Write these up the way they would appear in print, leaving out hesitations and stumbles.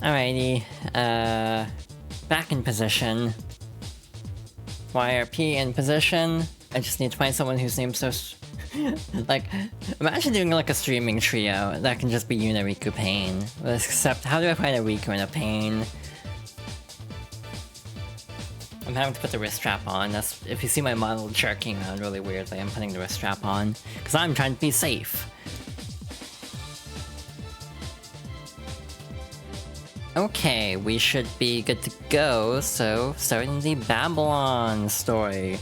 Alrighty, back in position. YRP in position. I just need to find someone whose name's so... like, imagine doing like a streaming trio that can just be Yuna, Riku, Pain. Except, how do I find a Riku and a Pain? I'm having to put the wrist strap on. That's, if you see my model jerking around really weirdly, I'm putting the wrist strap on. Because I'm trying to be safe. Okay, we should be good to go, so starting the Babylon story.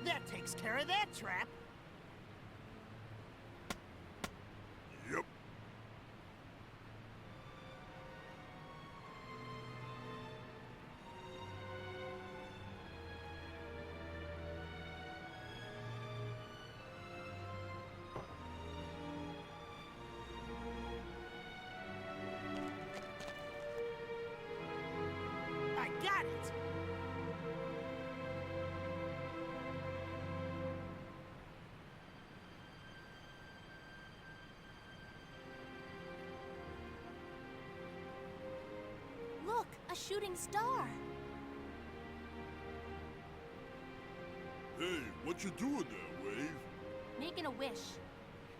That takes care of that trap. Yep. I got it. Look, a shooting star. Hey, what you doing there, Wave? Making a wish.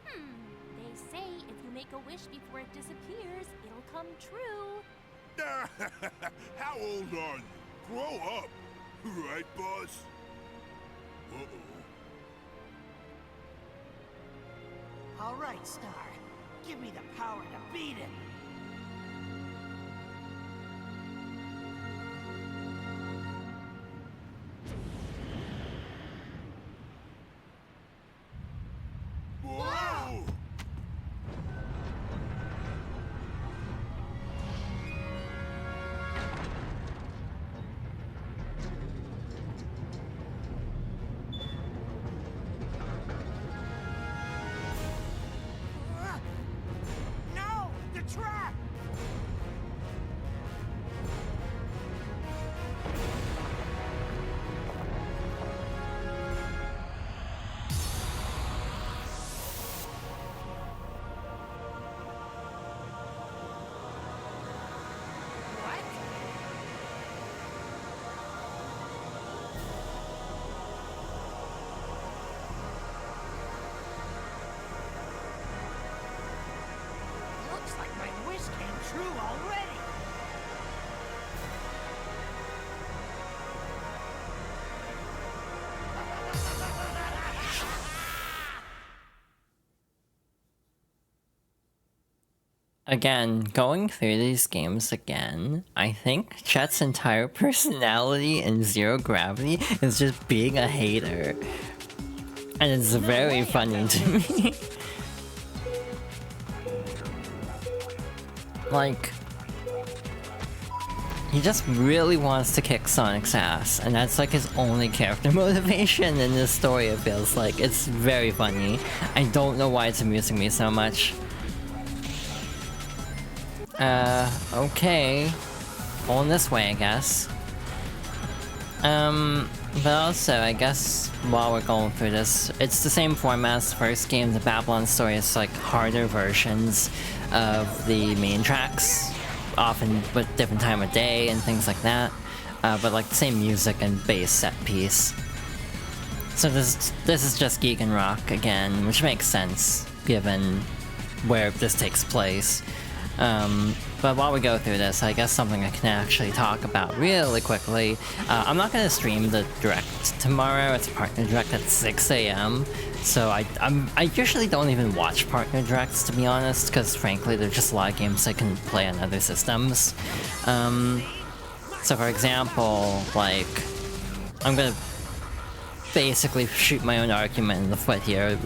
They say if you make a wish before it disappears, it'll come true. How old are you? Grow up. Right, boss? Uh-oh. All right, Star. Give me the power to beat it. Whoa! No! The trap! What? Looks like my wish came true already. Again, going through these games again, I think Chet's entire personality in Zero Gravity is just being a hater. And it's very funny to me. Like, he just really wants to kick Sonic's ass, and that's like his only character motivation in this story, it feels like. It's very funny. I don't know why it's amusing me so much. Okay. Going this way, I guess. But also, I guess, while we're going through this, it's the same format as the first game. The Babylon story is like harder versions of the main tracks, often with different time of day and things like that. But like the same music and bass set piece. So this is just Geek and Rock again, which makes sense, given where this takes place. But while we go through this, I guess something I can actually talk about really quickly. I'm not going to stream the Direct tomorrow. It's a partner Direct at 6 AM. So I usually don't even watch partner Directs, to be honest, because frankly, there's just a lot of games I can play on other systems. So for example, like, I'm gonna basically shoot my own argument in the foot here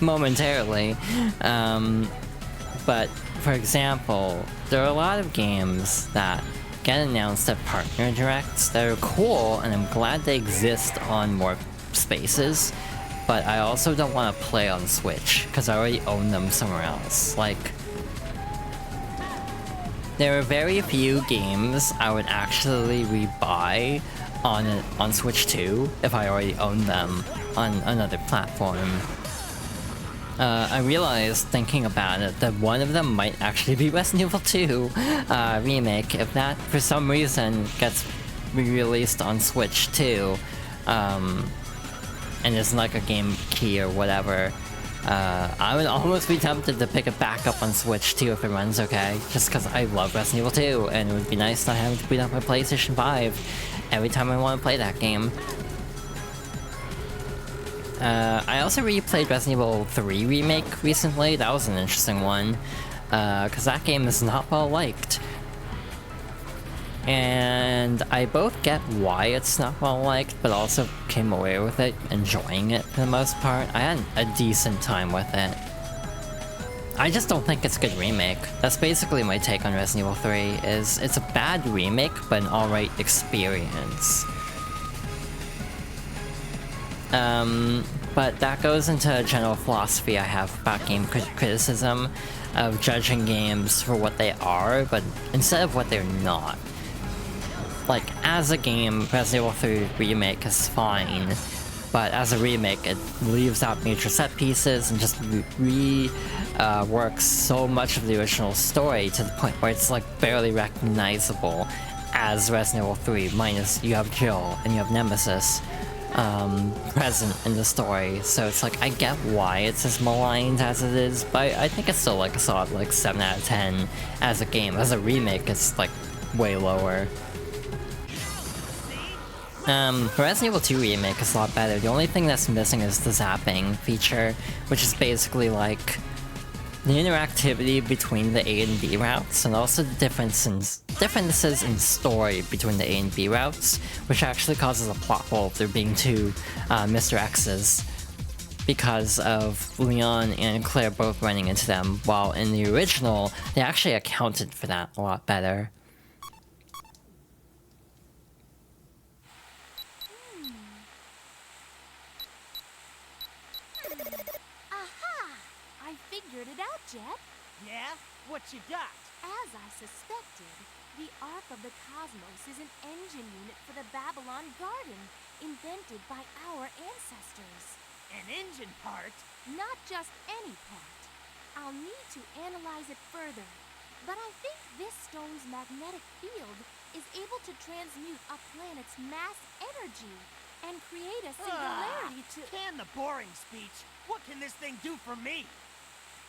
momentarily. But for example, there are a lot of games that get announced at partner directs that are cool, and I'm glad they exist on more spaces. But I also don't want to play on Switch because I already own them somewhere else. Like, there are very few games I would actually rebuy on Switch 2 if I already own them on another platform. I realized, thinking about it, that one of them might actually be Resident Evil 2 remake. If that, for some reason, gets re-released on Switch 2, and is like a game key or whatever, I would almost be tempted to pick it back up on Switch 2 if it runs okay, just because I love Resident Evil 2, and it would be nice not having to boot up my PlayStation 5 every time I want to play that game. I also replayed Resident Evil 3 Remake recently. That was an interesting one, because that game is not well liked. And I both get why it's not well liked, but also came away with it, enjoying it for the most part. I had a decent time with it. I just don't think it's a good remake. That's basically my take on Resident Evil 3, is it's a bad remake, but an alright experience. But that goes into a general philosophy I have about game criticism, of judging games for what they are, but instead of what they're not. Like, as a game, Resident Evil 3 Remake is fine, but as a remake, it leaves out major set pieces and just reworks so much of the original story to the point where it's like barely recognizable as Resident Evil 3, minus you have Jill and you have Nemesis present in the story. So it's like, I get why it's as maligned as it is, but I think it's still like a solid like 7 out of 10 as a game. As a remake, it's like way lower. Resident Evil 2 Remake is a lot better. The only thing that's missing is the zapping feature, which is basically like the interactivity between the A and B routes, and also the differences in story between the A and B routes, which actually causes a plot hole if there being two Mr. X's, because of Leon and Claire both running into them, while in the original, they actually accounted for that a lot better. Jet? Yeah? What you got? As I suspected, the Ark of the Cosmos is an engine unit for the Babylon Garden, invented by our ancestors. An engine part? Not just any part. I'll need to analyze it further, but I think this stone's magnetic field is able to transmute a planet's mass energy and create a singularity to... Can the boring speech. What can this thing do for me?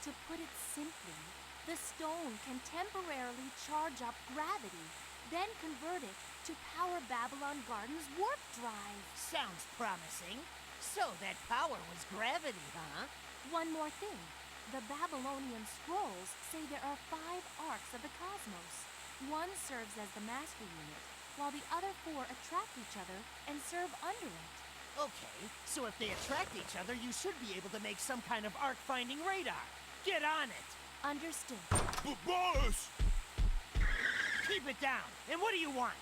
To put it simply, the stone can temporarily charge up gravity, then convert it to power Babylon Garden's warp drive. Sounds promising. So that power was gravity, huh? One more thing. The Babylonian scrolls say there are 5 arcs of the cosmos. One serves as the master unit, while the other 4 attract each other and serve under it. Okay, so if they attract each other, you should be able to make some kind of arc-finding radar. Get on it! Understood. Boss! Keep it down! And what do you want?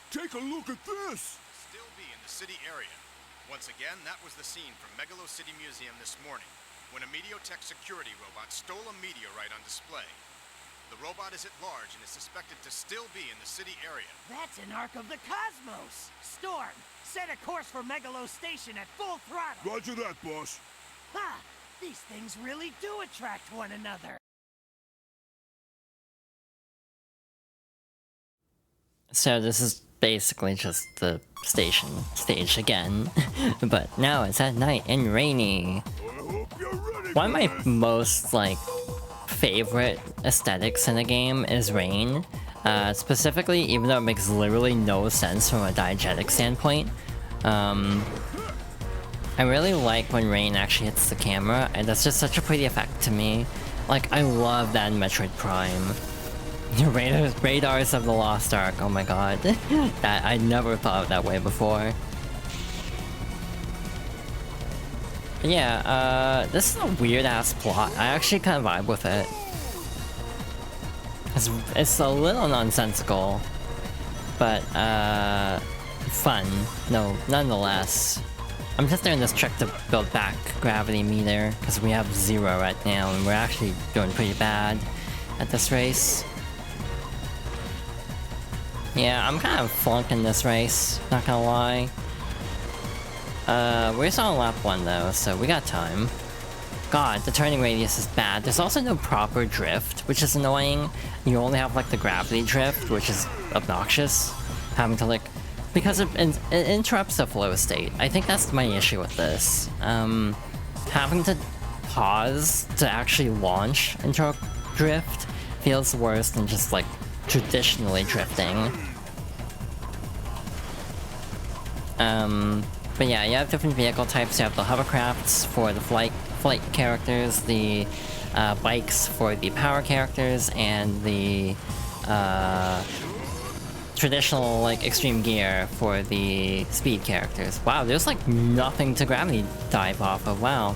Take a look at this! Still be in the city area. Once again, that was the scene from Megalo City Museum this morning, when a Mediotech security robot stole a meteorite on display. The robot is at large and is suspected to still be in the city area. That's an Ark of the Cosmos! Storm, set a course for Megalo Station at full throttle! Roger that, boss. Ha! These things really do attract one another. So this is basically just the stage again, but now it's at night and rainy. I hope you're ready. One of my most like favorite aesthetics in a game is rain. Specifically, even though it makes literally no sense from a diegetic standpoint. I really like when rain actually hits the camera, and that's just such a pretty effect to me. Like, I love that in Metroid Prime. The radars of the Lost Ark, oh my god. That I never thought of that way before. But yeah, this is a weird-ass plot. I actually kind of vibe with it. It's a little nonsensical, but fun. No, nonetheless. I'm just doing this trick to build back gravity meter, because we have 0 right now, and we're actually doing pretty bad at this race. Yeah, I'm kind of flunking this race, not gonna lie. We're just on lap 1 though, so we got time. God, the turning radius is bad. There's also no proper drift, which is annoying. You only have like the gravity drift, which is obnoxious. Having to like... Because it interrupts the flow state. I think that's my issue with this. Having to pause to actually launch into a drift feels worse than just like traditionally drifting. But yeah, you have different vehicle types. You have the hovercrafts for the flight characters, the bikes for the power characters, and the traditional like extreme gear for the speed characters. Wow, there's like nothing to gravity dive off of. Wow,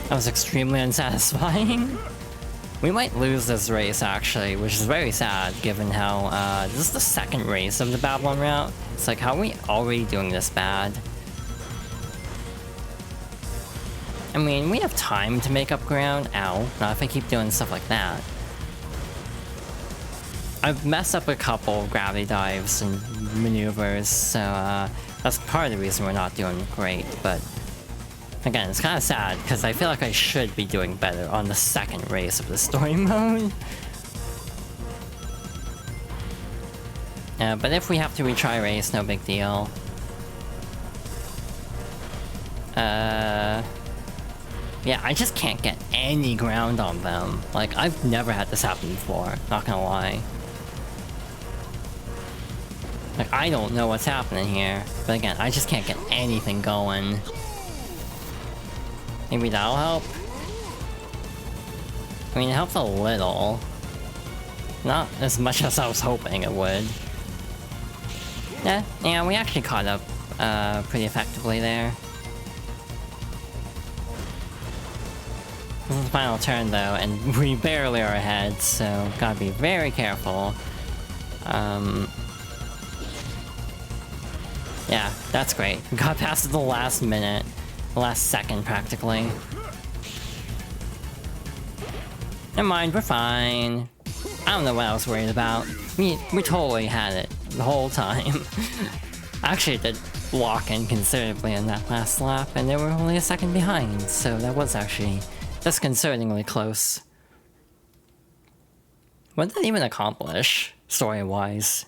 that was extremely unsatisfying. We might lose this race actually, which is very sad given how this is the second race of the Babylon route. It's like, how are we already doing this bad? I mean, we have time to make up ground. Ow, not if I keep doing stuff like that. I've messed up a couple gravity dives and maneuvers, so that's part of the reason we're not doing great, but again, it's kind of sad, because I feel like I should be doing better on the second race of the story mode. But if we have to retry race, no big deal. Yeah, I just can't get any ground on them. Like, I've never had this happen before, not gonna lie. Like, I don't know what's happening here, but again, I just can't get anything going. Maybe that'll help? I mean, it helps a little. Not as much as I was hoping it would. Yeah, we actually caught up pretty effectively there. This is the final turn though, and we barely are ahead, so gotta be very careful. Yeah, that's great. We got past it the last minute. The last second, practically. Never mind, we're fine. I don't know what I was worried about. We totally had it the whole time. Actually, did lock in considerably in that last lap, and they were only a second behind, so that was actually disconcertingly close. What did that even accomplish, story-wise?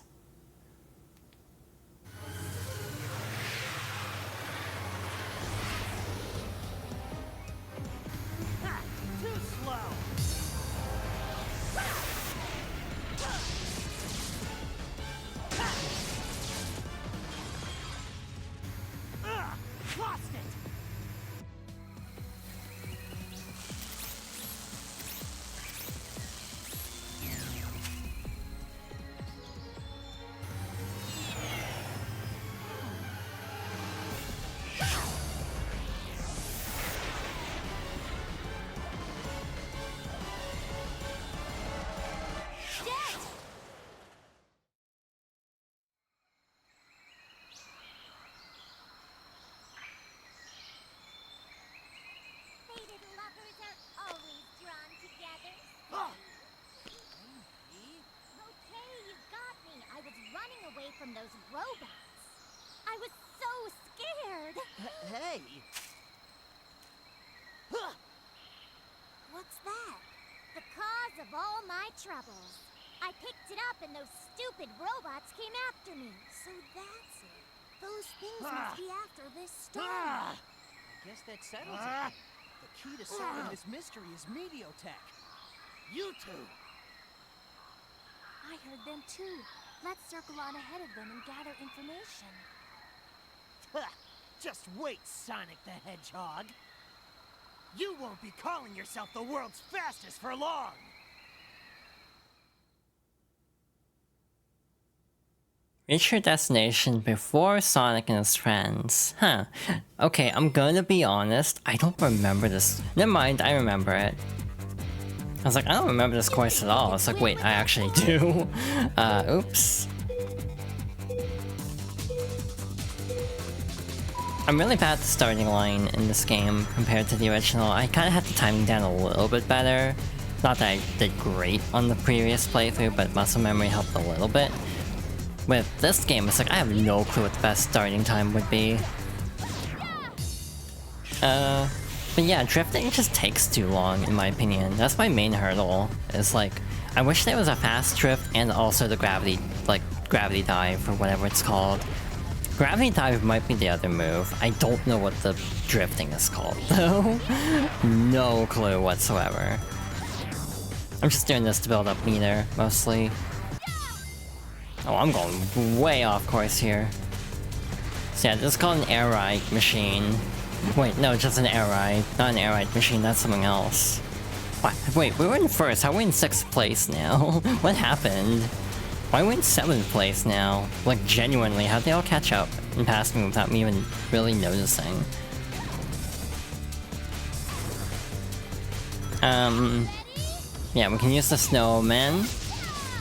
From those robots. I was so scared. Hey. What's that? The cause of all my troubles. I picked it up and those stupid robots came after me. So that's it. Those things must be after this storm. I guess that settles it. The key to solving this mystery is Mediotech. You two. I heard them too. Let's circle on ahead of them and gather information. Just wait, Sonic the Hedgehog. You won't be calling yourself the world's fastest for long. Reach your destination before Sonic and his friends. Huh. Okay, I'm gonna be honest. I don't remember this. Never mind, I remember it. I was like, I don't remember this course at all. It's like, wait, I actually do. Oops. I'm really bad at the starting line in this game compared to the original. I kind of had the timing down a little bit better. Not that I did great on the previous playthrough, but muscle memory helped a little bit. With this game, it's like I have no clue what the best starting time would be. But yeah, drifting just takes too long in my opinion. That's my main hurdle. Is like, I wish there was a fast drift and also the gravity dive or whatever it's called. Gravity dive might be the other move. I don't know what the drifting is called though. No clue whatsoever. I'm just doing this to build up meter, mostly. Oh, I'm going way off course here. So yeah, this is called an air ride machine. Wait, no, just an air ride. Not an air ride machine, that's something else. What? Wait, we were in first, how are we in 6th place now? What happened? Why are we in 7th place now? Like, genuinely, how'd they all catch up and pass me without me even really noticing? Yeah, we can use the snowman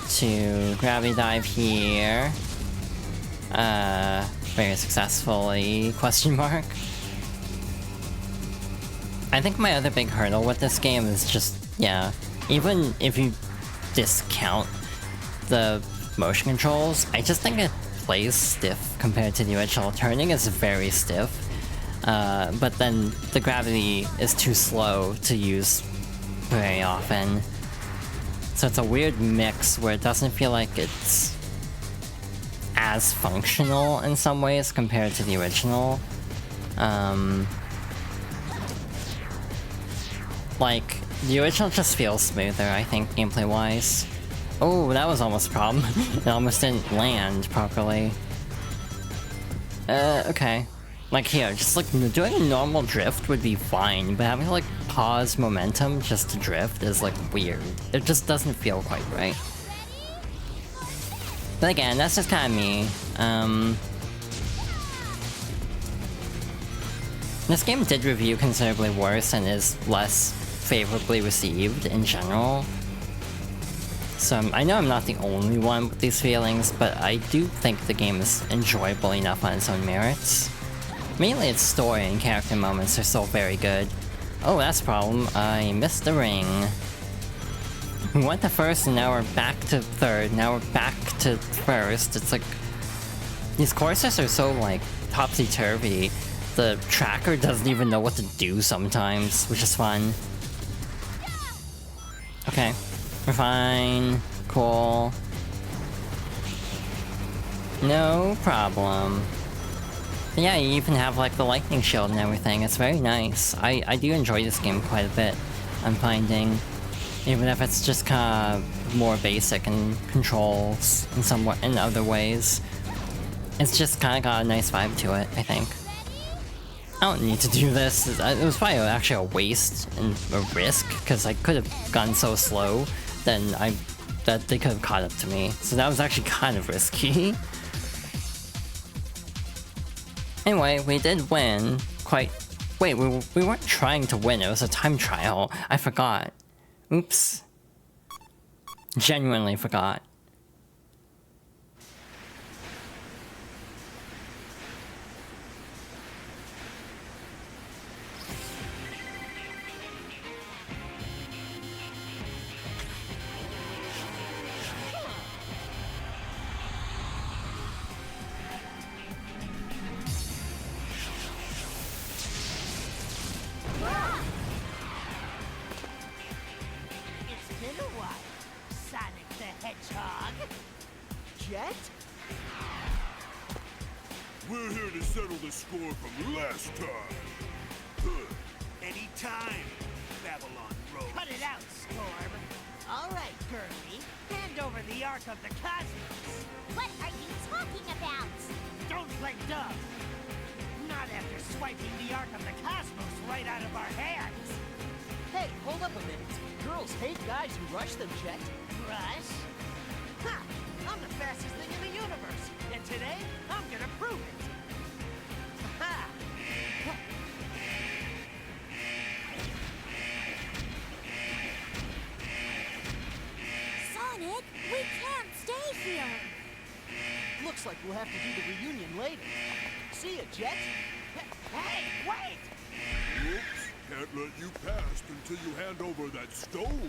to gravity dive here. Very successfully, question mark. I think my other big hurdle with this game is just, yeah, even if you discount the motion controls, I just think it plays stiff compared to the original. Turning is very stiff, but then the gravity is too slow to use very often. So it's a weird mix where it doesn't feel like it's as functional in some ways compared to the original. Like, the original just feels smoother, I think, gameplay-wise. Oh, that was almost a problem. It almost didn't land properly. Okay. Like here, just like doing a normal drift would be fine, but having to like pause momentum just to drift is like weird. It just doesn't feel quite right. But again, that's just kind of me. This game did review considerably worse and is less favorably received in general. So I know I'm not the only one with these feelings, but I do think the game is enjoyable enough on its own merits. Mainly its story and character moments are still very good. Oh, that's a problem. I missed the ring. We went to first and now we're back to third. Now we're back to first. It's like... these courses are so like topsy-turvy. The tracker doesn't even know what to do sometimes, which is fun. Okay. We're fine. Cool. No problem. But yeah, you even have like the lightning shield and everything. It's very nice. I do enjoy this game quite a bit, I'm finding. Even if it's just kind of more basic in controls and somewhat in other ways. It's just kind of got a nice vibe to it, I think. I don't need to do this. It was probably actually a waste and a risk, because I could have gone so slow that they could have caught up to me. So that was actually kind of risky. Anyway, we did win quite... Wait, we weren't trying to win, it was a time trial. I forgot. Oops. Genuinely forgot. It's been a while, Sonic the Hedgehog. Jet? We're here to settle the score from last time. Anytime, Babylon Road. Cut it out, Storm. All right, Girly. Hand over the Ark of the Cosmos. What are you talking about? Don't play dumb. Not after swiping the Ark of the Cosmos right out of our hands. Hey, hold up a minute. Girls hate guys who rush them, Jet. Rush? Ha! I'm the fastest thing in the universe, and today I'm gonna prove it. Ha! Sonic, we can't stay here. Looks like we'll have to do the reunion later. See ya, Jet. Hey, wait! Whoops. Can't let you pass until you hand over that stone, little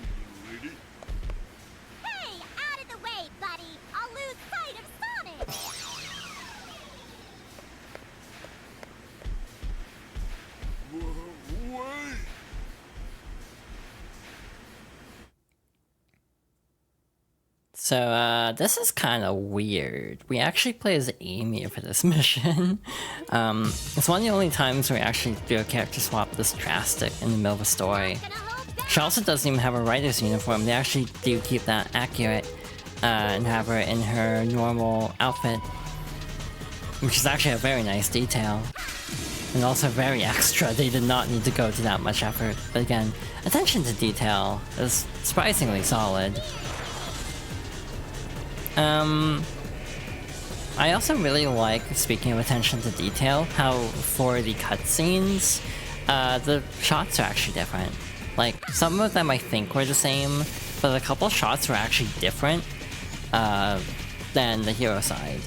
lady. Hey, out of the way, buddy. I'll lose sight of Sonic. Wait! So, this is kind of weird. We actually play as Amy for this mission. It's one of the only times where we actually do a character swap this drastic in the middle of a story. Gonna hold back. She also doesn't even have a writer's uniform. They actually do keep that accurate and have her in her normal outfit, which is actually a very nice detail. And also very extra. They did not need to go to that much effort. But again, attention to detail is surprisingly solid. I also really like, speaking of attention to detail, how for the cutscenes, the shots are actually different. Like, some of them I think were the same, but a couple shots were actually different than the hero side.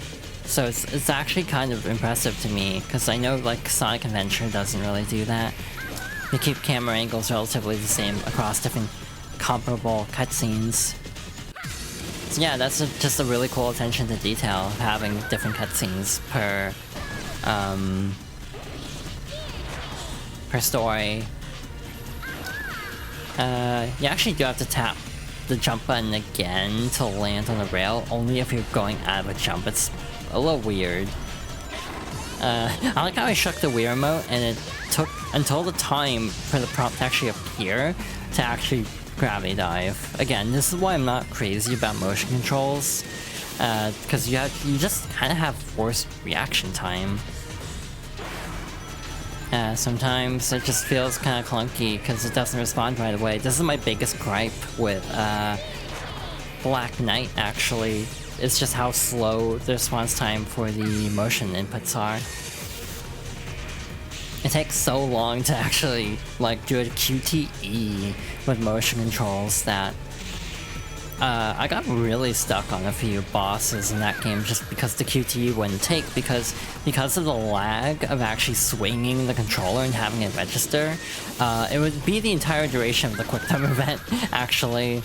So it's actually kind of impressive to me, because I know like Sonic Adventure doesn't really do that. They keep camera angles relatively the same across different comparable cutscenes. So yeah, that's just a really cool attention to detail of having different cutscenes per story. You actually do have to tap the jump button again to land on the rail, only if you're going out of a jump. It's a little weird. I like how I shook the Wii remote and it took until the time for the prompt to actually appear to actually gravity dive. Again, this is why I'm not crazy about motion controls, because you just kind of have forced reaction time. Sometimes it just feels kind of clunky because it doesn't respond right away. This is my biggest gripe with Black Knight, actually. It's just how slow the response time for the motion inputs are. It takes so long to actually like do a QTE with motion controls that I got really stuck on a few bosses in that game just because the QTE wouldn't take, because of the lag of actually swinging the controller and having it register. It would be the entire duration of the quick time event actually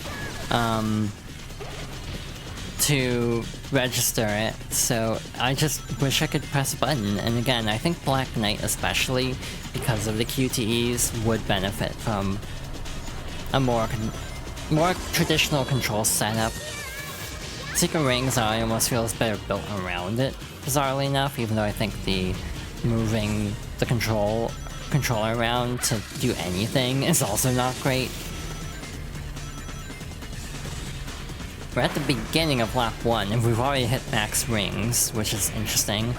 to register it, so I just wish I could press a button. And again, I think Black Knight especially, because of the QTEs, would benefit from a more traditional control setup. Secret Rings, I almost feel is better built around it, bizarrely enough, even though I think the moving the controller around to do anything is also not great. We're at the beginning of lap 1, and we've already hit max rings, which is interesting.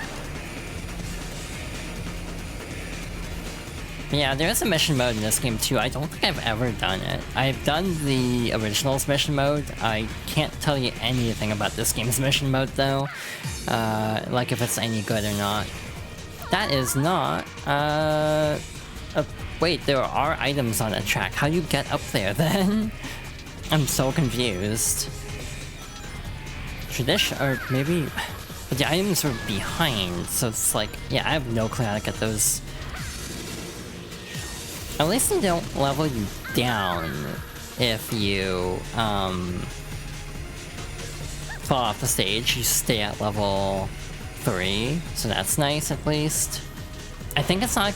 But yeah, there is a mission mode in this game too. I don't think I've ever done it. I've done the originals mission mode. I can't tell you anything about this game's mission mode though. Like if it's any good or not. That is not, wait, there are items on the track. How do you get up there then? I'm so confused. Tradition, or maybe, but the items are behind, so it's like, yeah, I have no clue how to get those. At least they don't level you down if you fall off the stage. You stay at level 3, so that's nice at least. I think it's like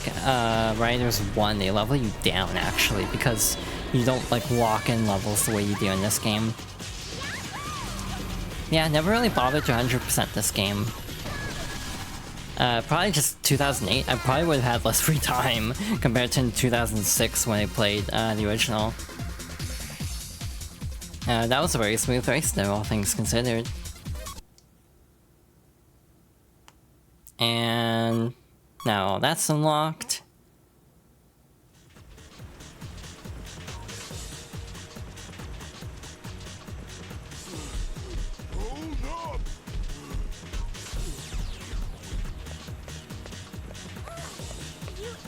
Riders 1, they level you down actually, because you don't like walk in levels the way you do in this game. Yeah, never really bothered to 100% this game. Probably just 2008, I probably would have had less free time compared to 2006 when I played the original. That was a very smooth race though, all things considered. And now that's unlocked. Oh You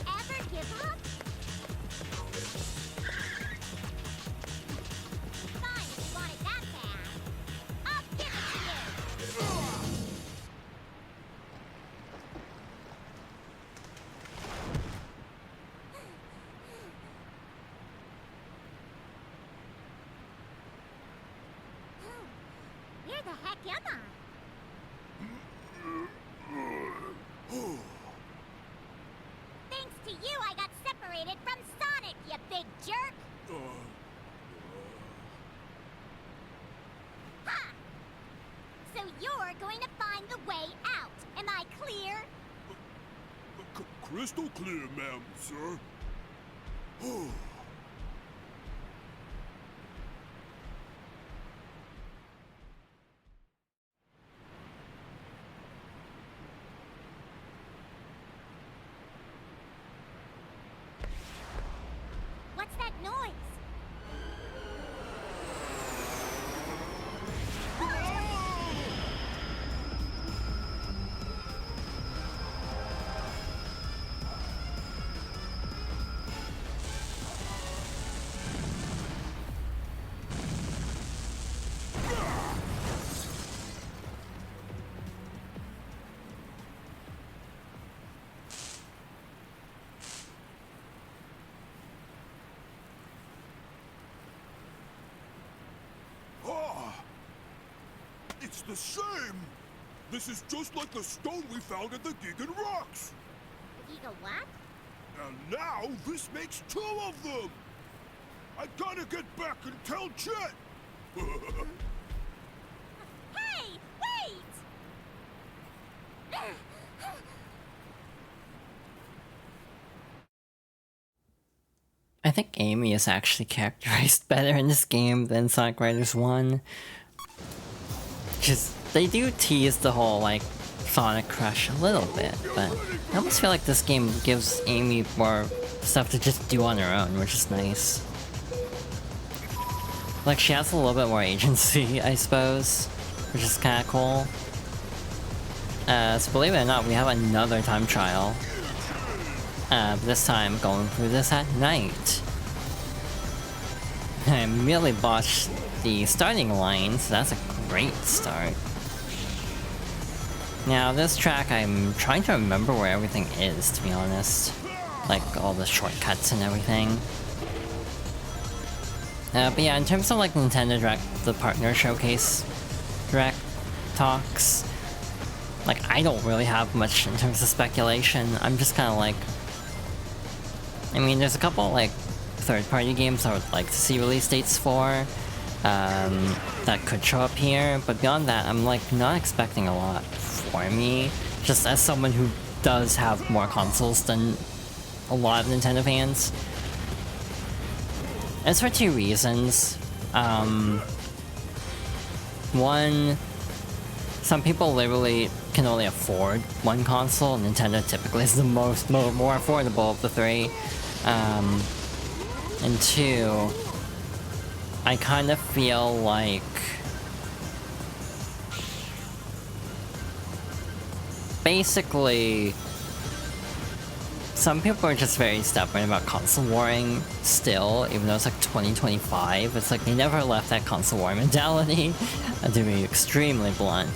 ever give up? Fine, if you want it that bad. I'll give it to you. Where the heck am I? Thanks to you, I got separated from Sonic, you big jerk! Ha! So you're going to find the way out. Am I clear? Crystal clear, ma'am, sir. What's that noise? It's the same! This is just like the stone we found at the Gigan Rocks! You go what? And now this makes 2 of them! I gotta get back and tell Chet! Hey, wait! I think Amy is actually characterized better in this game than Sonic Riders 1. Because they do tease the whole, like, Sonic crush a little bit, but I almost feel like this game gives Amy more stuff to just do on her own, which is nice. Like, she has a little bit more agency, I suppose, which is kinda cool. So believe it or not, we have another time trial. This time going through this at night. I immediately botched the starting line, so that's a great start. Now this track, I'm trying to remember where everything is, to be honest. Like all the shortcuts and everything. But yeah, in terms of like Nintendo Direct, the partner showcase Direct talks, like I don't really have much in terms of speculation. I'm just kind of like, I mean, there's a couple like third-party games I would like to see release dates for that could show up here, but beyond that, I'm like not expecting a lot for me, just as someone who does have more consoles than a lot of Nintendo fans. It's for 2 reasons. One, some people literally can only afford one console. Nintendo typically is the more affordable of the 3. And 2, I kind of feel like basically some people are just very stubborn about console warring still, even though it's like 2025. It's like they never left that console war mentality, to be extremely blunt.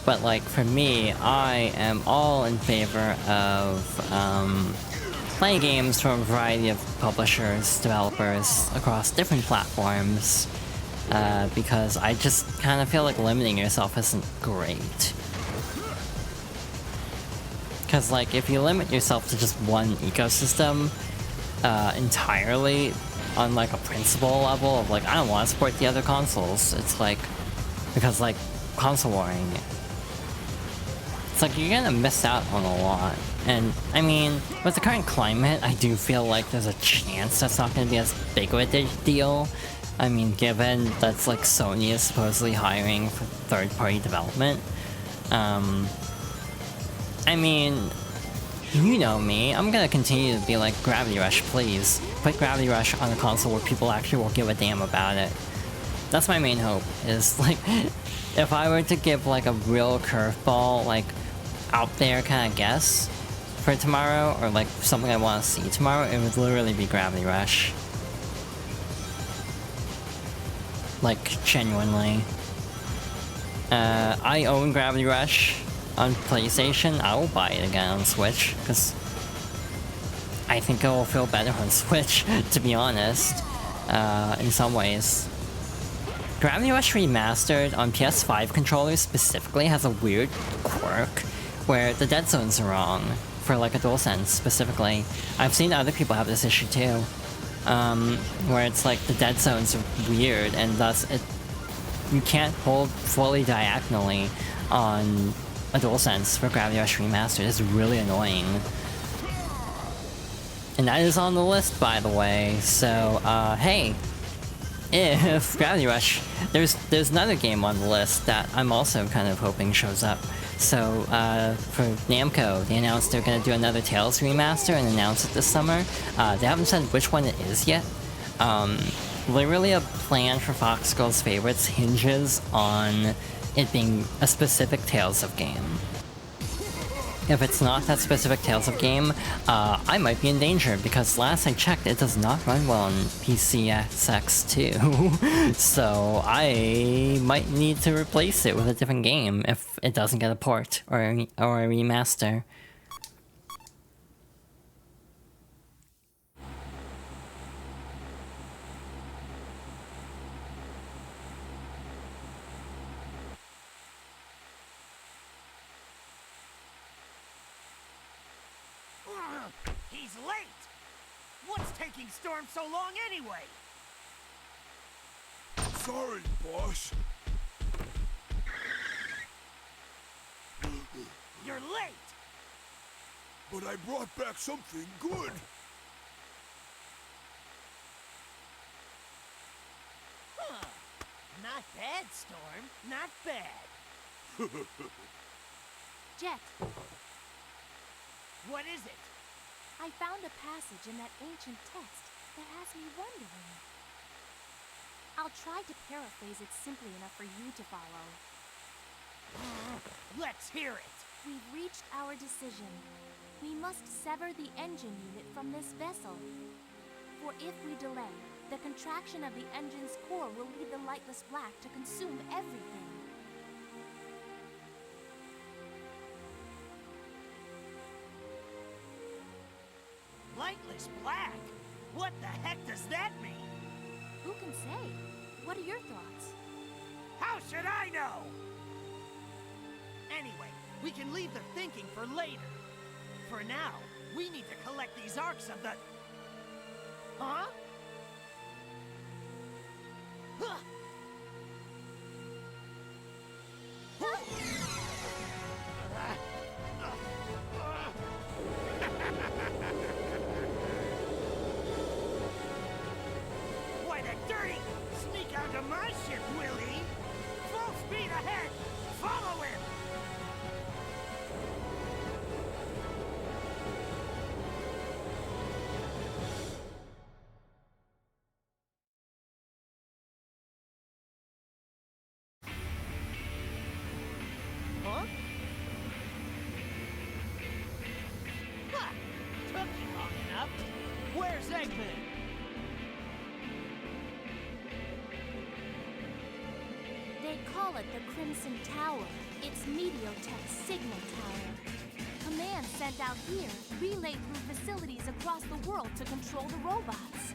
But like for me, I am all in favor of playing games from a variety of publishers, developers across different platforms, because I just kind of feel like limiting yourself isn't great. Because like if you limit yourself to just one ecosystem entirely on like a principle level of like I don't want to support the other consoles, it's like because like console warring, it's like you're gonna miss out on a lot. And I mean, with the current climate, I do feel like there's a chance that's not gonna be as big of a deal. I mean, given that's like Sony is supposedly hiring for third-party development. I mean, you know me, I'm gonna continue to be like, Gravity Rush, please. Put Gravity Rush on a console where people actually will give a damn about it. That's my main hope, is like, if I were to give like a real curveball, like out there kind of guess for tomorrow, or like something I want to see tomorrow, it would literally be Gravity Rush. Like, genuinely. I own Gravity Rush on PlayStation. I will buy it again on Switch, because I think it will feel better on Switch, to be honest, in some ways. Gravity Rush Remastered on PS5 controllers specifically has a weird quirk where the dead zones are wrong, for like a DualSense specifically. I've seen other people have this issue too, where it's like the dead zones are weird and thus you can't hold fully diagonally on a DualSense for Gravity Rush Remastered. It's really annoying. And that is on the list, by the way, so, hey, if Gravity Rush, there's another game on the list that I'm also kind of hoping shows up. So, for Namco, they announced they're gonna do another Tales remaster and announce it this summer. They haven't said which one it is yet. Literally a plan for Fox Girls Favorites hinges on it being a specific Tales of game. If it's not that specific Tales of game, I might be in danger, because last I checked, it does not run well on PCSX2. So I might need to replace it with a different game if it doesn't get a port or a remaster. He's late! What's taking Storm so long anyway? Sorry, boss. You're late! But I brought back something good. Huh. Not bad, Storm. Not bad. Jet, What is it? I found a passage in that ancient text that has me wondering. I'll try to paraphrase it simply enough for you to follow. Let's hear it. We've reached our decision. We must sever the engine unit from this vessel. For if we delay, the contraction of the engine's core will lead the lightless black to consume everything. Lightless black? What the heck does that mean? Who can say? What are your thoughts? How should I know? Anyway, we can leave the thinking for later. For now, we need to collect these arcs of the... Huh? Huh. Why, the dirty! Sneak onto my ship, will he? Full speed ahead! Follow him! Huh? Ha! Took you long enough. Where's Eggman? They call it the Crimson Tower. It's Mediotech's signal tower. Commands sent out here relay through facilities across the world to control the robots.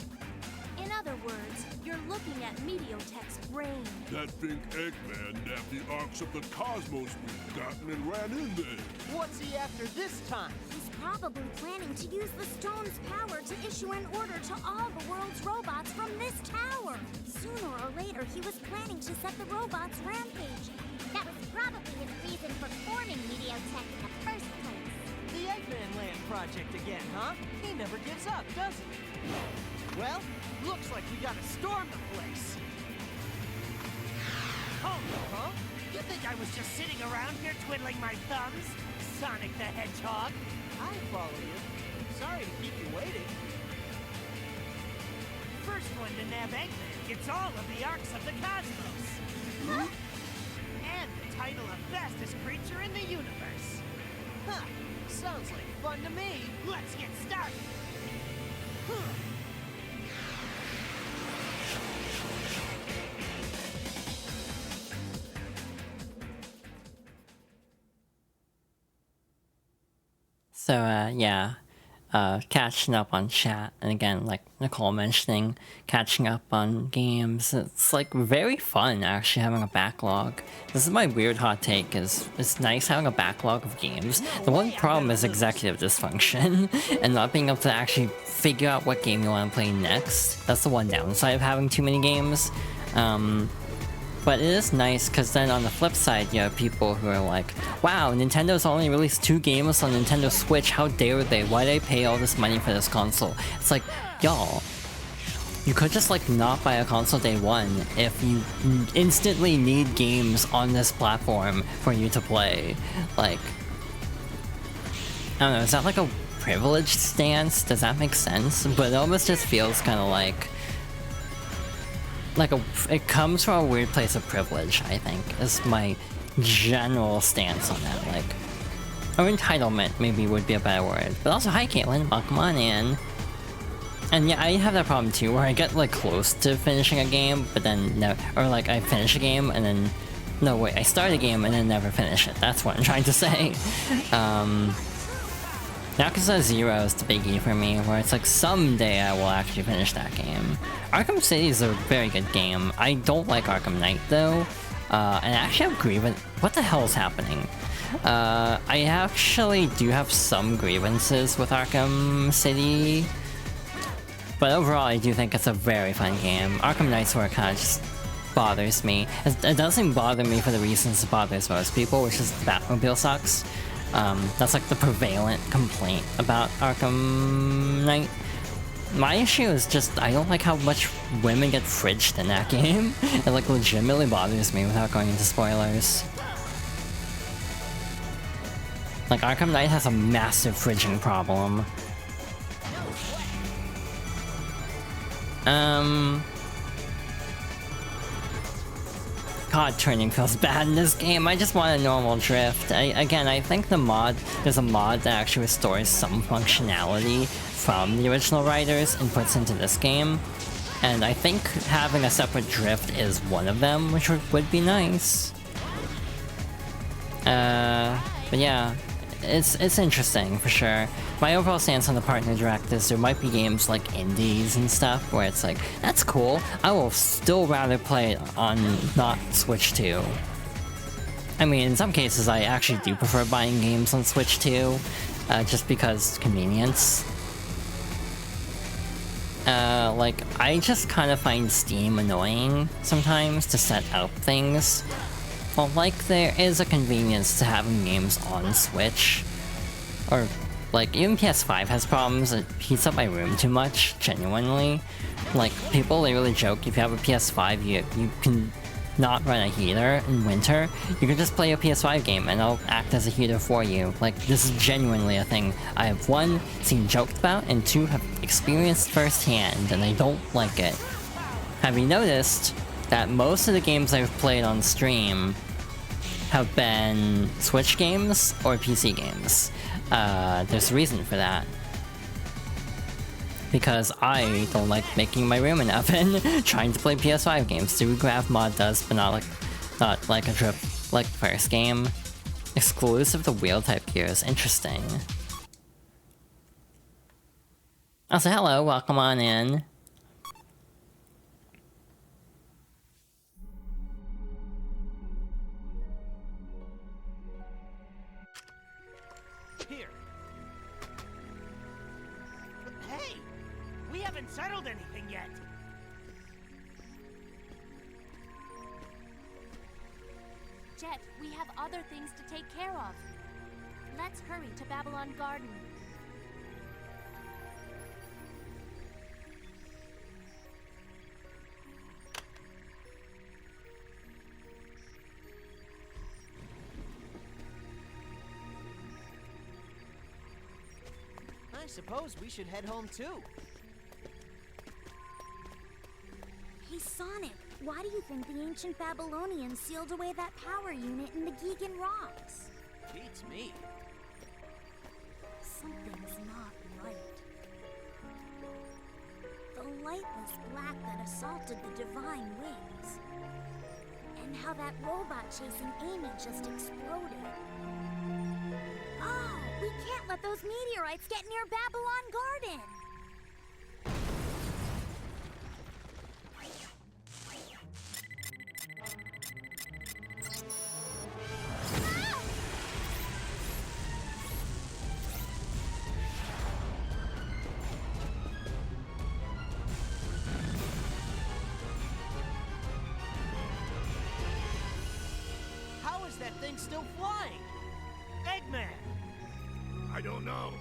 In other words, you're looking at Mediotech's brain. That think Eggman nabbed the arcs of the cosmos we've gotten and ran in there. What's he after this time? He's probably planning to use the stone's power to issue an order to all the world's robots from this tower. Sooner or later, he was planning to set the robots rampaging. That was probably his reason for forming Mediotech in the first place. The Eggman Land project again, huh? He never gives up, does he? Well, looks like we gotta storm the place. Hold on, huh? You think I was just sitting around here twiddling my thumbs? Sonic the Hedgehog? I follow you. Sorry to keep you waiting. For first one to nab Eggman gets all of the arcs of the cosmos. And the title of fastest creature in the universe. Huh. Sounds like fun to me. Let's get started. So, yeah, catching up on chat, and again, like Nicole mentioning, catching up on games. It's like very fun actually having a backlog. This is my weird hot take, is it's nice having a backlog of games. The one problem is executive dysfunction, and not being able to actually figure out what game you want to play next. That's the one downside of having too many games. But it is nice, because then on the flip side, you have people who are like, wow, Nintendo's only released 2 games on Nintendo Switch, how dare they? Why did they pay all this money for this console? It's like, y'all, you could just like not buy a console day one if you instantly need games on this platform for you to play. Like, I don't know, is that like a privileged stance? Does that make sense? But it almost just feels kind of like it comes from a weird place of privilege, I think, is my general stance on that, like, or entitlement maybe would be a better word. But also, hi Caitlin, welcome on in. And yeah, I have that problem too, where I get like close to finishing a game, but then no, or like I finish a game and then, no wait, I start a game and then never finish it. That's what I'm trying to say. Yakuza 0 is the biggie for me, where it's like someday I will actually finish that game. Arkham City is a very good game. I don't like Arkham Knight though, and I actually have grievance. What the hell is happening? I actually do have some grievances with Arkham City, but overall I do think it's a very fun game. Arkham Knight's where it kind of just bothers me. It doesn't bother me for the reasons it bothers most people, which is Batmobile sucks. That's like the prevalent complaint about Arkham Knight. My issue is just, I don't like how much women get fridged in that game. It like legitimately bothers me without going into spoilers. Like, Arkham Knight has a massive fridging problem. God, turning feels bad in this game. I just want a normal drift. Again, I think there's a mod that actually restores some functionality from the original writers and puts into this game. And I think having a separate drift is one of them, which would be nice. But yeah, it's interesting for sure. My overall stance on the partner direct is there might be games like indies and stuff where it's like, that's cool, I will still rather play it on not Switch 2. I mean, in some cases I actually do prefer buying games on Switch 2, just because convenience. Like, I just kind of find Steam annoying sometimes to set up things. Well, like, there is a convenience to having games on Switch, or like, even PS5 has problems. It heats up my room too much, genuinely. Like, people literally joke, if you have a PS5, you can not run a heater in winter. You can just play a PS5 game and it'll act as a heater for you. Like, this is genuinely a thing I have, 1, seen joked about, and 2, have experienced firsthand, and I don't like it. Have you noticed that most of the games I've played on stream have been Switch games or PC games? There's a reason for that. Because I don't like making my room an oven trying to play PS5 games. Graph mod does, but not like a trip like the first game. Exclusive to wheel type gears. Interesting. Also, hello, welcome on in. Here. Hey! We haven't settled anything yet. Jet, we have other things to take care of. Let's hurry to Babylon Garden. I suppose we should head home too. Sonic, why do you think the ancient Babylonians sealed away that power unit in the Gigan Rocks? Beats me. Something's not right. The lightless black that assaulted the Divine Wings. And how that robot chasing Amy just exploded. Oh, we can't let those meteorites get near Babylon Garden! How is that thing still flying? Eggman! I don't know.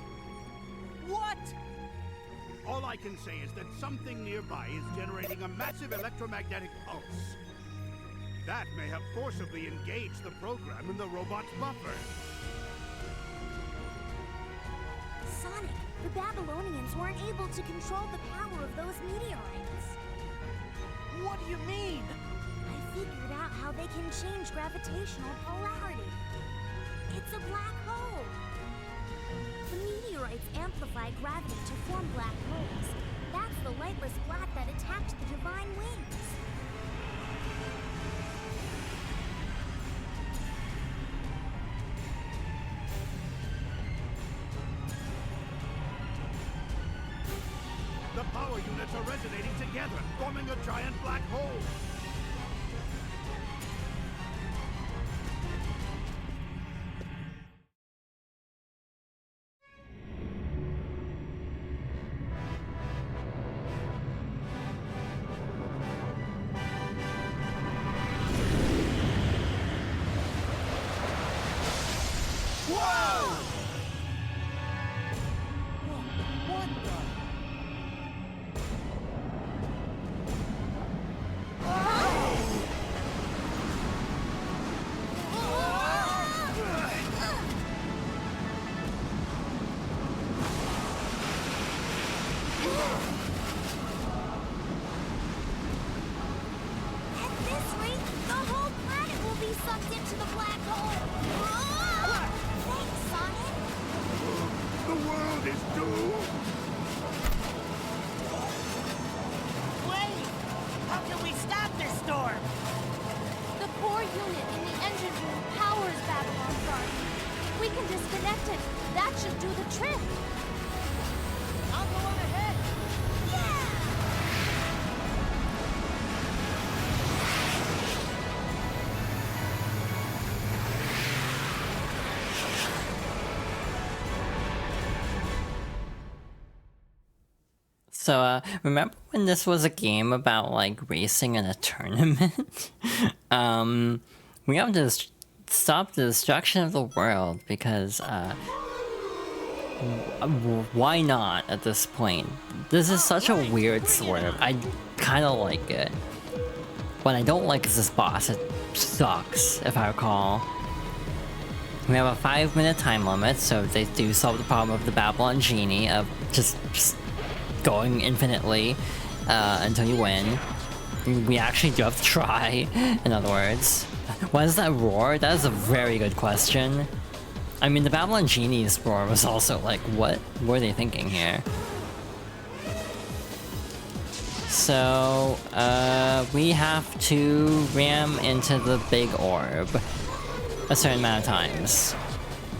What? All I can say is that something nearby is generating a massive electromagnetic pulse. That may have forcibly engaged the program in the robot's buffer. Sonic, the Babylonians weren't able to control the power of those meteorites. What do you mean? I figured out how they can change gravitational polarity. It's a black hole. The meteorites amplify gravity to form black holes. That's the lightless black that attacked the Divine Wings. The power units are resonating together, forming a giant black hole. What the? At this rate, the whole planet will be sucked into the black hole. Thanks, Sonic. The world is doomed. Wait! How can we stop this storm? The core unit in the engine room powers Babylon Garden. We can disconnect it. That should do the trick. I'll go on ahead. So, remember when this was a game about, like, racing in a tournament? We have to stop the destruction of the world, because, why not at this point? This is such a weird swerve. I kinda like it. What I don't like is this boss. It sucks, if I recall. We have a 5-minute time limit, so they do solve the problem of the Babylon Genie, of just going infinitely until you win. We actually do have to try, in other words. Why does that roar? That is a very good question. I mean, the Babylon Genie's roar was also like, what were they thinking here? So, we have to ram into the big orb a certain amount of times.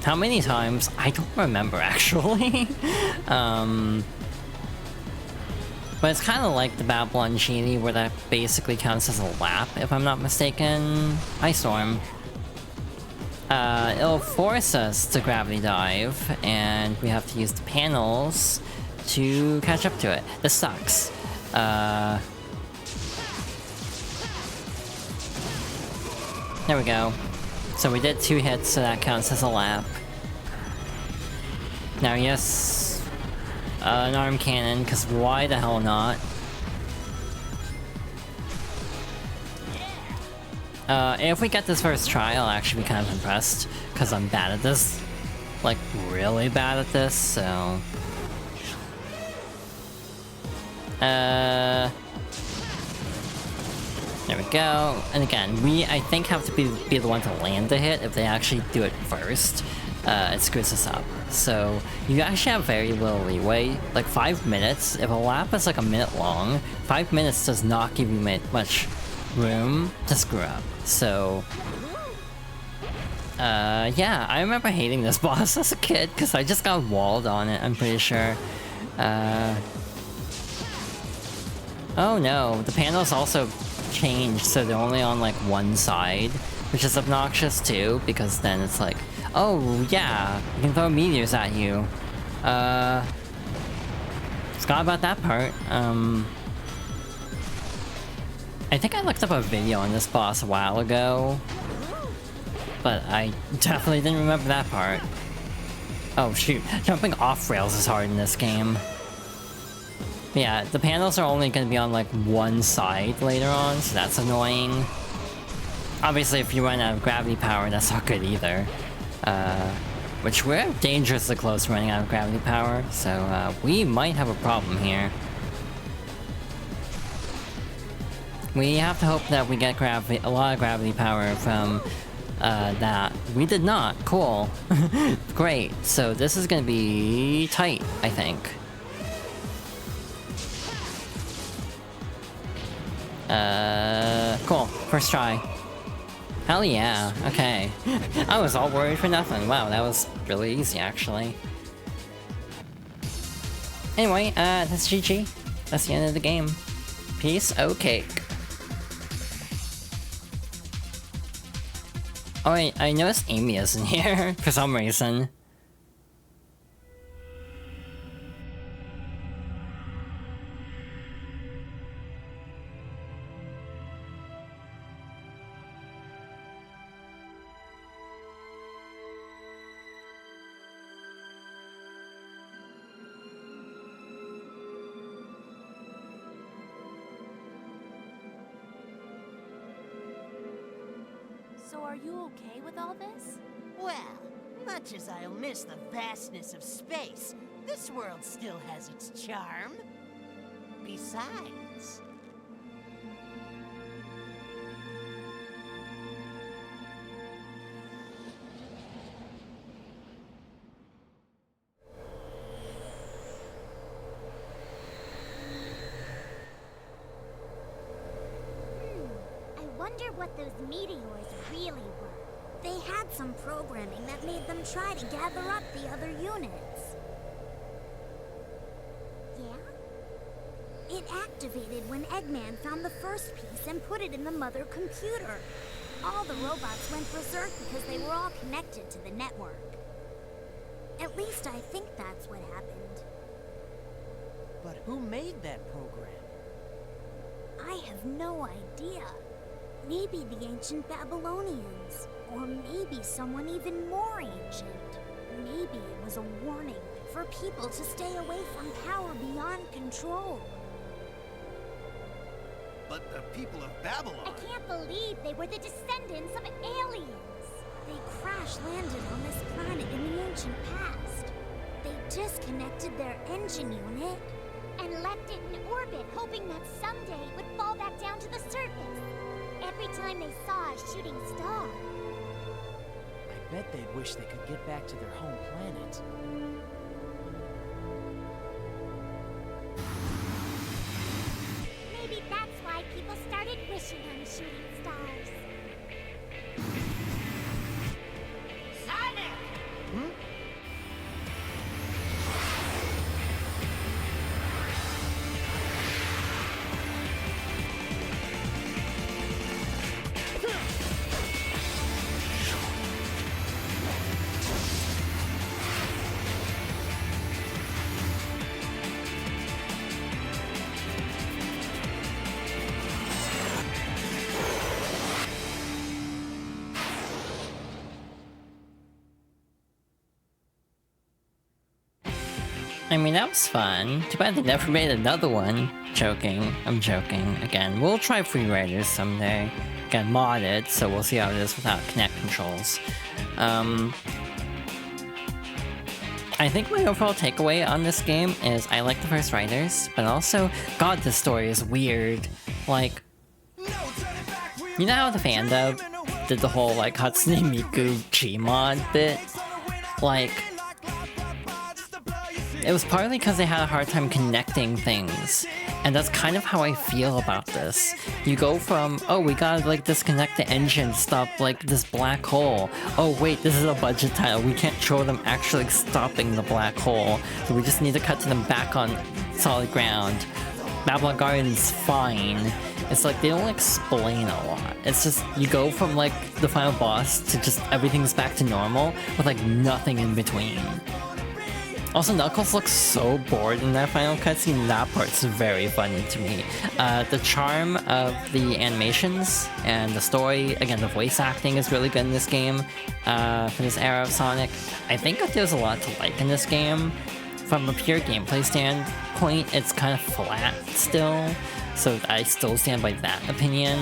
How many times? I don't remember, actually. But it's kind of like the Babylon Genie, where that basically counts as a lap, if I'm not mistaken. Ice Storm. It'll force us to gravity dive, and we have to use the panels to catch up to it. This sucks. There we go. So we did 2 hits, so that counts as a lap. Now, yes, an arm cannon, because why the hell not? If we get this first try, I'll actually be kind of impressed, because I'm bad at this. Like, really bad at this, so... There we go. And again, we, I think, have to be the one to land the hit. If they actually do it first, it screws us up. So you actually have very little leeway. Like 5 minutes, if a lap is like a minute long, 5 minutes does not give you much room to screw up. So, yeah, I remember hating this boss as a kid because I just got walled on it, I'm pretty sure. Oh no, the panels also changed, so they're only on like one side, which is obnoxious too, because then it's like, oh yeah, you can throw meteors at you. Forgot about that part. I think I looked up a video on this boss a while ago, but I definitely didn't remember that part. Oh shoot, jumping off rails is hard in this game. Yeah, the panels are only going to be on like one side later on, so that's annoying. Obviously, if you run out of gravity power, that's not good either. Which we're dangerously close to running out of gravity power, so we might have a problem here. We have to hope that we get a lot of gravity power from that. We did not. Cool. Great. So this is going to be tight, I think. Cool. First try. Hell yeah. Okay. I was all worried for nothing. Wow, that was really easy, actually. Anyway, that's GG. That's the end of the game. Peace, okay. Oh wait, I noticed Amy isn't here for some reason. So are you okay with all this? Well, much as I'll miss the vastness of space, this world still has its charm. Besides... I wonder what those meteors really were. They had some programming that made them try to gather up the other units. Yeah? It activated when Eggman found the first piece and put it in the mother computer. All the robots went berserk because they were all connected to the network. At least I think that's what happened. But who made that program? I have no idea. Maybe the ancient Babylonians. Or maybe someone even more ancient. Maybe it was a warning for people to stay away from power beyond control. But the people of Babylon... I can't believe they were the descendants of aliens. They crash-landed on this planet in the ancient past. They disconnected their engine unit. And left it in orbit, hoping that someday it would fall back down to the surface. Every time they saw a shooting star. I bet they'd wish they could get back to their home planet. Maybe that's why people started wishing on shooting stars. Sonic! I mean, that was fun. Too bad they never made another one. Joking. I'm joking. Again, we'll try Free Riders someday. Again, modded, so we'll see how it is without Kinect controls. I think my overall takeaway on this game is I like the first Riders, but also, God, this story is weird. Like... No, You know how the fan dub did the whole like Hatsune Miku Gmod bit? Like, it was partly because they had a hard time connecting things, and that's kind of how I feel about this. You go from, oh, we gotta like disconnect the engine, stop like this black hole. Oh wait, this is a budget title, we can't show them actually stopping the black hole, so we just need to cut to them back on solid ground. Babylon Garden's fine. It's like they don't explain a lot. It's just you go from like the final boss to just everything's back to normal with like nothing in between. Also, Knuckles looks so bored in that final cutscene. That part's very funny to me. The charm of the animations and the story, again, the voice acting is really good in this game for this era of Sonic. I think that there's a lot to like in this game. From a pure gameplay standpoint, it's kind of flat still, so I still stand by that opinion.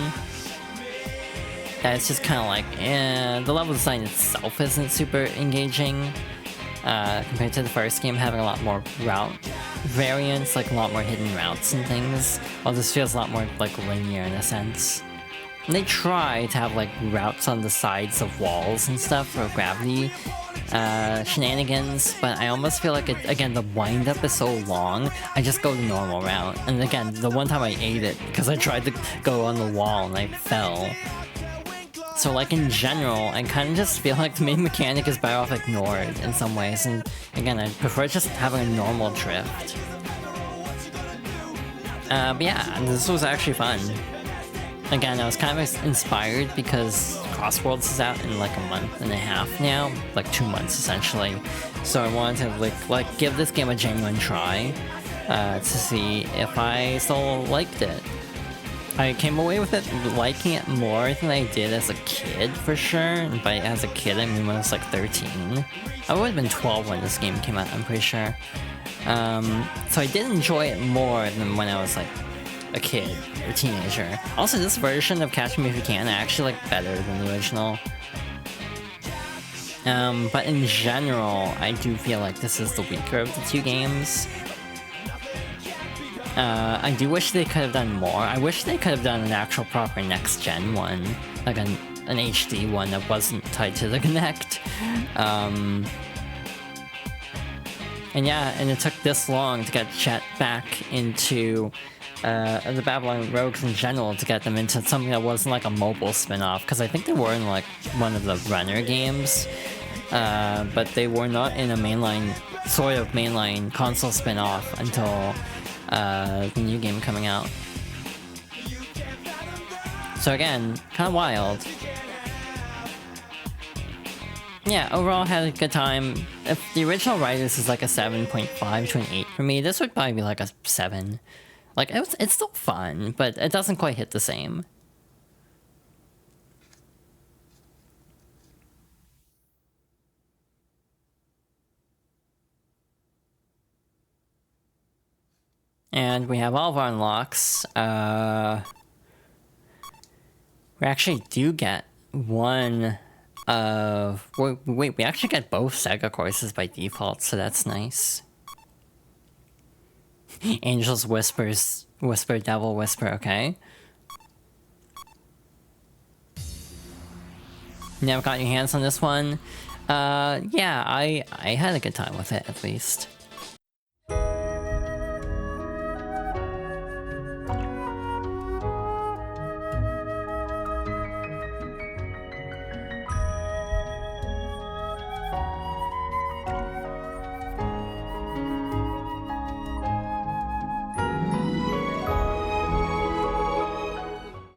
It's just kind of like, the level design itself isn't super engaging. Compared to the first game, having a lot more route variants, like a lot more hidden routes and things, while this feels a lot more like linear in a sense. And they try to have like routes on the sides of walls and stuff for gravity shenanigans, but I almost feel like again, the wind-up is so long, I just go the normal route. And again, the one time I ate it, because I tried to go on the wall and I fell. So like in general, I kind of just feel like the main mechanic is better off ignored in some ways, and again, I prefer just having a normal drift. But yeah, this was actually fun. Again, I was kind of inspired because Crossworlds is out in like a month and a half now, like 2 months essentially. So I wanted to like give this game a genuine try to see if I still liked it. I came away with it liking it more than I did as a kid, for sure. And by as a kid, I mean when I was like 13. I would have been 12 when this game came out, I'm pretty sure. So I did enjoy it more than when I was like a kid or teenager. Also, this version of Catch Me If You Can I actually like better than the original. But in general, I do feel like this is the weaker of the two games. I do wish they could have done more. I wish they could have done an actual proper next-gen one. Like an HD one that wasn't tied to the Kinect. And yeah, and it took this long to get Chet back into the Babylon Rogues in general, to get them into something that wasn't like a mobile spin-off, because I think they were in like one of the Runner games, but they were not in a mainline console spin-off until the new game coming out. So again, kind of wild. Yeah, overall had a good time. If the original writers is like a 7.5 to an 8 for me, this would probably be like a 7. Like, it's still fun, but it doesn't quite hit the same. And we have all of our unlocks. We actually do get one of... Wait, we actually get both Sega courses by default, so that's nice. Angel's Whisper, Devil Whisper, okay. Never got your hands on this one? Yeah, I had a good time with it, at least.